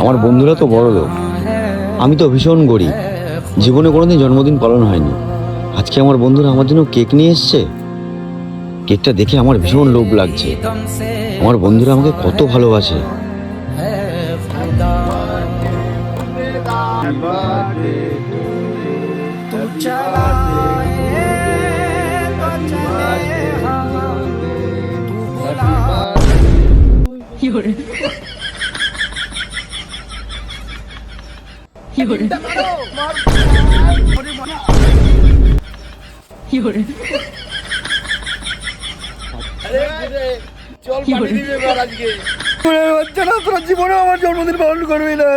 আমার বন্ধুরা তো বড় লোক, আমি তো ভীষণ গরিব। জীবনে কোনোদিন জন্মদিন পালন হয়নি। আজকে আমার বন্ধুরা আমার জন্য কেক নিয়ে এসছে। কেকটা দেখে আমার ভীষণ লোভ লাগছে। আমার বন্ধুরা আমাকে কত ভালোবাসে। জীবনে আমার জন্মদিন পালন করবি না।